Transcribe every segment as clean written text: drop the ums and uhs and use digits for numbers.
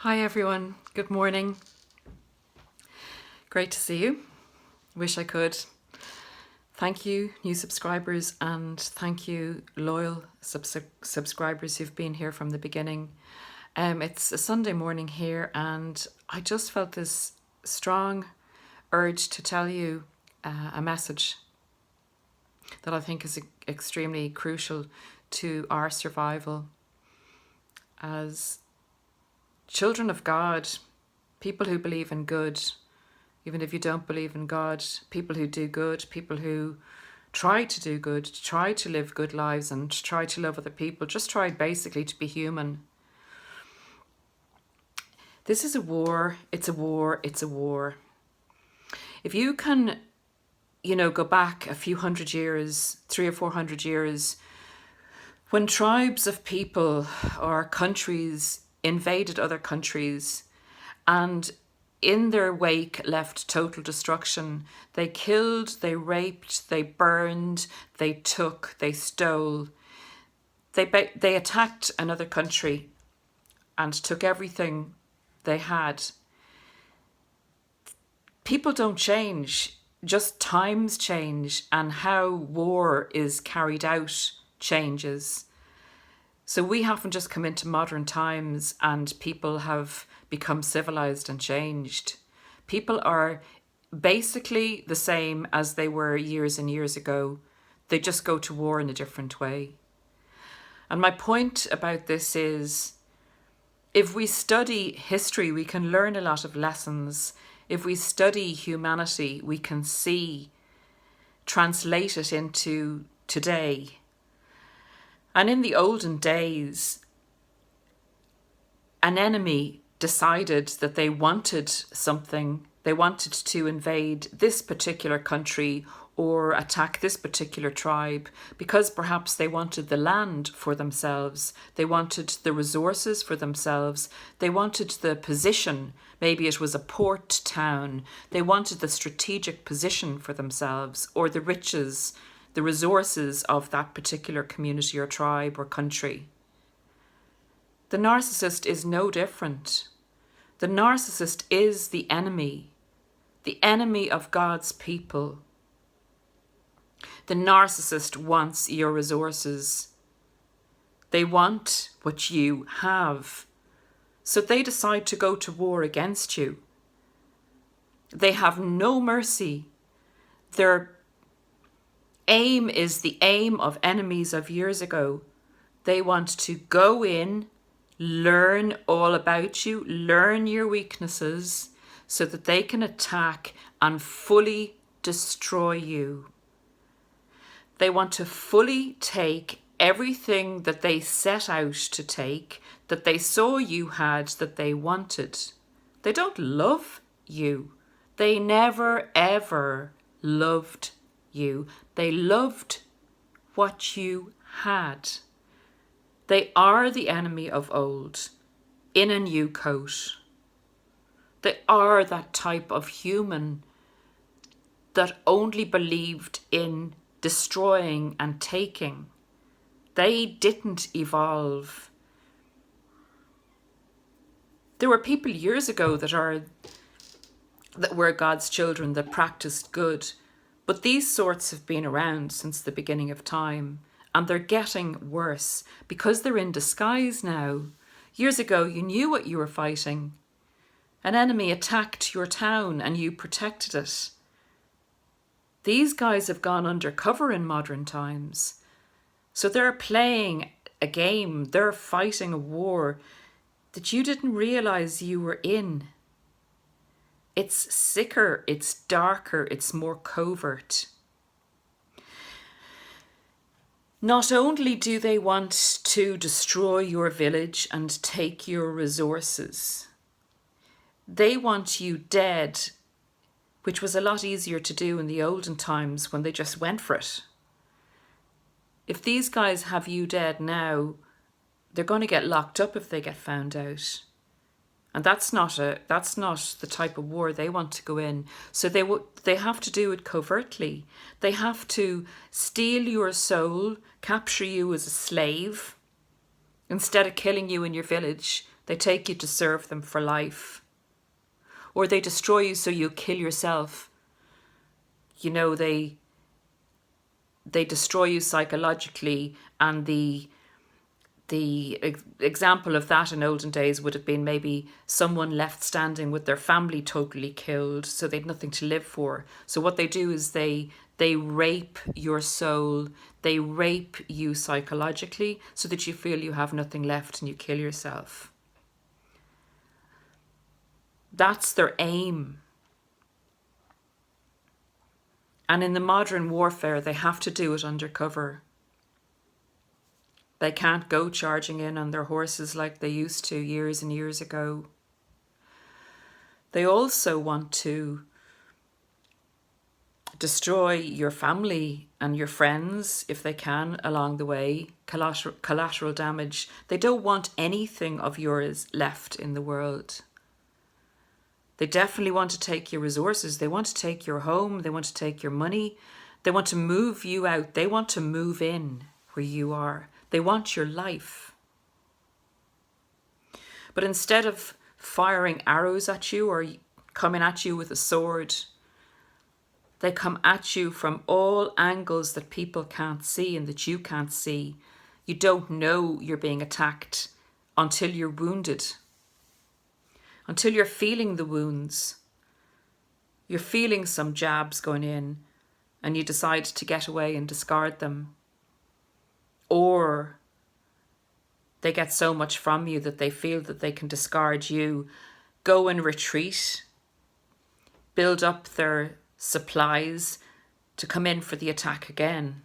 Hi everyone, good morning. Great to see you. Wish I could. Thank you, new subscribers, and thank you, loyal subscribers who've been here from the beginning. It's a Sunday morning here, and I just felt this strong urge to tell you a message that I think is extremely crucial to our survival as children of God, people who believe in good, even if you don't believe in God, people who do good, people who try to do good, try to live good lives and try to love other people, just try basically to be human. This is a war, it's a war, it's a war. If you can, go back a few hundred years, 300 or 400 years, when tribes of people or countries invaded other countries and in their wake left total destruction. They killed, they raped, they burned, they took, they stole. They attacked another country and took everything they had. People don't change, just times change, and how war is carried out changes. So we haven't just come into modern times and people have become civilized and changed. People are basically the same as they were years and years ago. They just go to war in a different way. And my point about this is, if we study history, we can learn a lot of lessons. If we study humanity, we can translate it into today. And in the olden days, an enemy decided that they wanted something. They wanted to invade this particular country or attack this particular tribe because perhaps they wanted the land for themselves. They wanted the resources for themselves. They wanted the position. Maybe it was a port town. They wanted the strategic position for themselves or the riches, the resources of that particular community or tribe or country. The narcissist is no different. The narcissist is the enemy of God's people. The narcissist wants your resources. They want what you have. So they decide to go to war against you. They have no mercy. Their aim is the aim of enemies of years ago. They want to go in, learn all about you, learn your weaknesses so that they can attack and fully destroy you. They want to fully take everything that they set out to take, that they saw you had, that they wanted. They don't love you. They never ever loved you. They loved what you had. They are the enemy of old, in a new coat. They are that type of human that only believed in destroying and taking. They didn't evolve. There were people years ago that were God's children that practiced good, but these sorts have been around since the beginning of time. And they're getting worse because they're in disguise now. Years ago, you knew what you were fighting. An enemy attacked your town and you protected it. These guys have gone undercover in modern times. So they're playing a game. They're fighting a war that you didn't realize you were in. It's sicker, it's darker, it's more covert. Not only do they want to destroy your village and take your resources, they want you dead, which was a lot easier to do in the olden times when they just went for it. If these guys have you dead now, they're going to get locked up if they get found out. And that's not the type of war they want to go in. So they have to do it covertly. They have to steal your soul, capture you as a slave. Instead of killing you in your village, They take you to serve them for life. Or they destroy you so you kill yourself. You know, they destroy you psychologically, and the example of that in olden days would have been maybe someone left standing with their family totally killed, so they'd nothing to live for. So what they do is they rape your soul, they rape you psychologically so that you feel you have nothing left and you kill yourself. That's their aim. And in the modern warfare, they have to do it undercover. They can't go charging in on their horses like they used to years and years ago. They also want to destroy your family and your friends if they can along the way. Collateral damage. They don't want anything of yours left in the world. They definitely want to take your resources. They want to take your home. They want to take your money. They want to move you out. They want to move in where you are. They want your life. But instead of firing arrows at you or coming at you with a sword, they come at you from all angles that people can't see and that you can't see. You don't know you're being attacked until you're wounded. Until you're feeling the wounds. You're feeling some jabs going in and you decide to get away and discard them. Or they get so much from you that they feel that they can discard you, go and retreat, build up their supplies to come in for the attack again.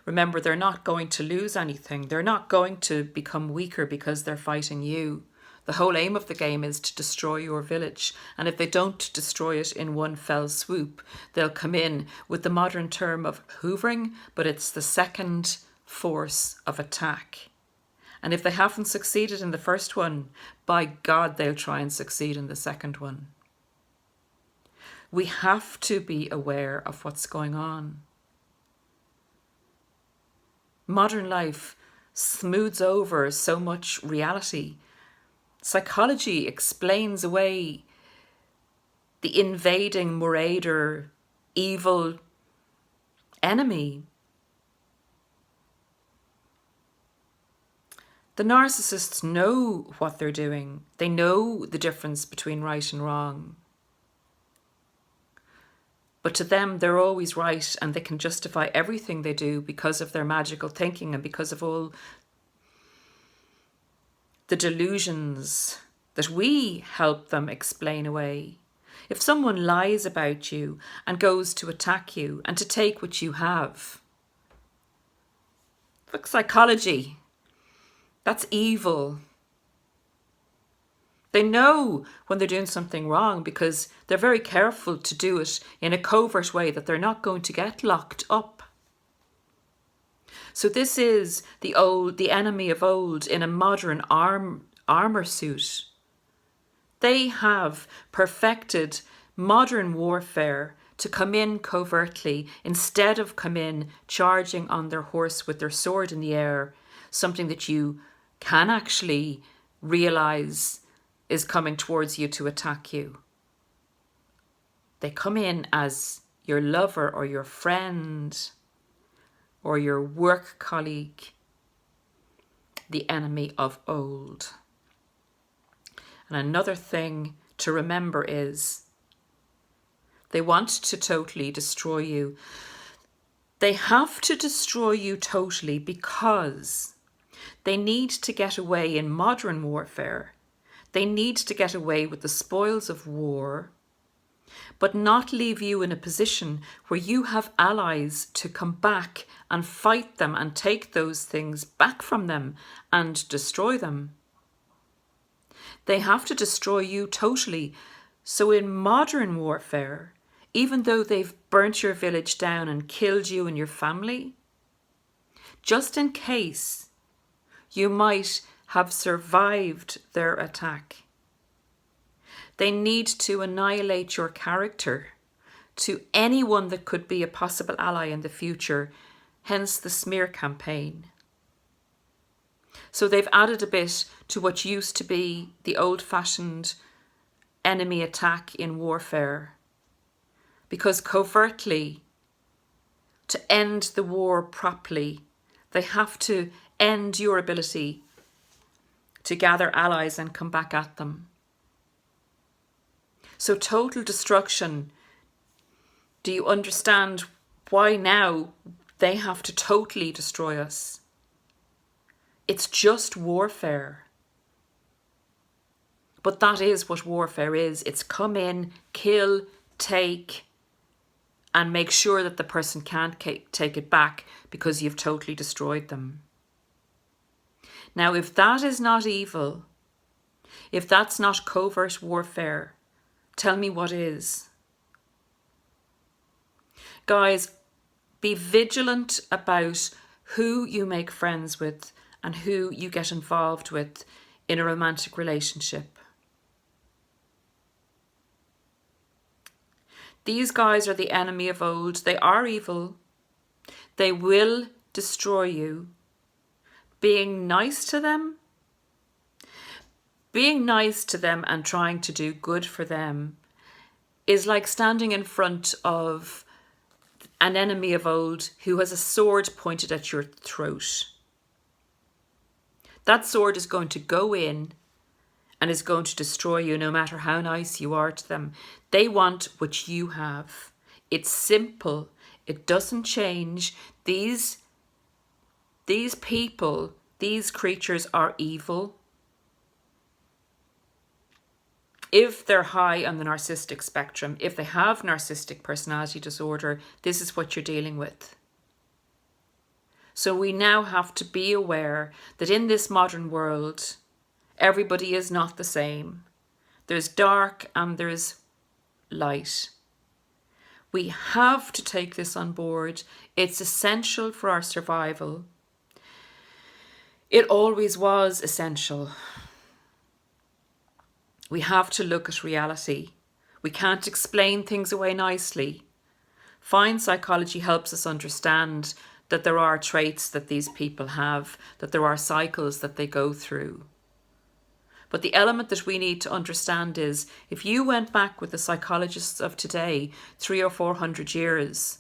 Remember, they're not going to lose anything. They're not going to become weaker because they're fighting you. The whole aim of the game is to destroy your village. And if they don't destroy it in one fell swoop, they'll come in with the modern term of hoovering, but it's the second force of attack. And if they haven't succeeded in the first one, by God, they'll try and succeed in the second one. We have to be aware of what's going on. Modern life smooths over so much reality. Psychology explains away the invading marauder, evil enemy. The narcissists know what they're doing. They know the difference between right and wrong. But to them, they're always right, and they can justify everything they do because of their magical thinking and because of all the delusions that we help them explain away. If someone lies about you and goes to attack you and to take what you have, look, psychology, that's evil. They know when they're doing something wrong because they're very careful to do it in a covert way that they're not going to get locked up. So this is the enemy of old in a modern armor suit. They have perfected modern warfare to come in covertly instead of come in charging on their horse with their sword in the air, something that you can actually realize is coming towards you to attack you. They come in as your lover or your friend or your work colleague, the enemy of old. And another thing to remember is they want to totally destroy you. They have to destroy you totally because they need to get away in modern warfare. They need to get away with the spoils of war, but not leave you in a position where you have allies to come back and fight them and take those things back from them and destroy them. They have to destroy you totally. So in modern warfare, even though they've burnt your village down and killed you and your family, just in case you might have survived their attack, they need to annihilate your character to anyone that could be a possible ally in the future, hence the smear campaign. So they've added a bit to what used to be the old-fashioned enemy attack in warfare. Because covertly, to end the war properly, they have to end your ability to gather allies and come back at them. So total destruction. Do you understand why now they have to totally destroy us? It's just warfare. But that is what warfare is. It's come in, kill, take, and make sure that the person can't take it back because you've totally destroyed them. Now, if that is not evil, if that's not covert warfare, tell me what is. Guys, be vigilant about who you make friends with and who you get involved with in a romantic relationship. These guys are the enemy of old. They are evil. They will destroy you. Being nice to them and trying to do good for them is like standing in front of an enemy of old who has a sword pointed at your throat. That sword is going to go in and is going to destroy you no matter how nice you are to them. They want what you have. It's simple. It doesn't change. These people, these creatures are evil. If they're high on the narcissistic spectrum, if they have narcissistic personality disorder, this is what you're dealing with. So we now have to be aware that in this modern world, everybody is not the same. There's dark and there's light. We have to take this on board. It's essential for our survival. It always was essential. We have to look at reality. We can't explain things away nicely. Fine psychology helps us understand that there are traits that these people have, that there are cycles that they go through. But the element that we need to understand is if you went back with the psychologists of today 300 or 400 years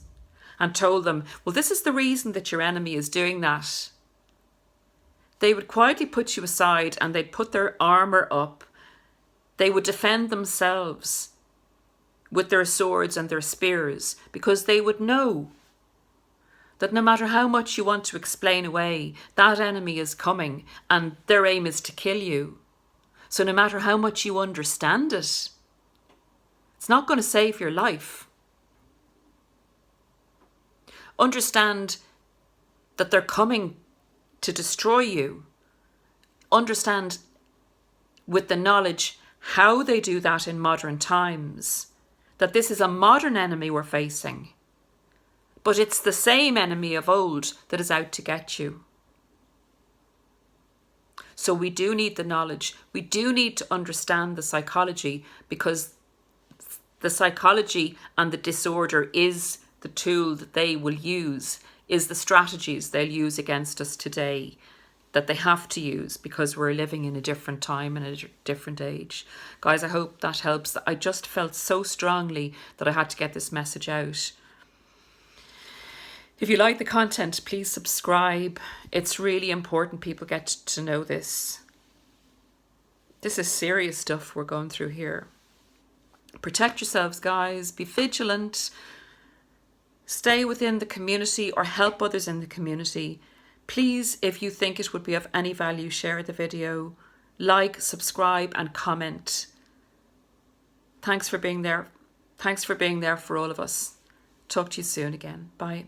and told them, well, this is the reason that your enemy is doing that, they would quietly put you aside and they'd put their armour up. They would defend themselves with their swords and their spears because they would know that no matter how much you want to explain away, that enemy is coming and their aim is to kill you. So no matter how much you understand it, it's not going to save your life. Understand that they're coming to destroy you. Understand with the knowledge how they do that in modern times, that this is a modern enemy we're facing. But it's the same enemy of old that is out to get you. So we do need the knowledge. We do need to understand the psychology because the psychology and the disorder is the tool that they will use, is the strategies they'll use against us today that they have to use because we're living in a different time and a different age. Guys, I hope that helps. I just felt so strongly that I had to get this message out. If you like the content, please subscribe. It's really important people get to know this. This is serious stuff we're going through here. Protect yourselves, guys. Be vigilant. Stay within the community or help others in the community. Please, if you think it would be of any value, share the video. Like, subscribe and comment. Thanks for being there. Thanks for being there for all of us. Talk to you soon again. Bye.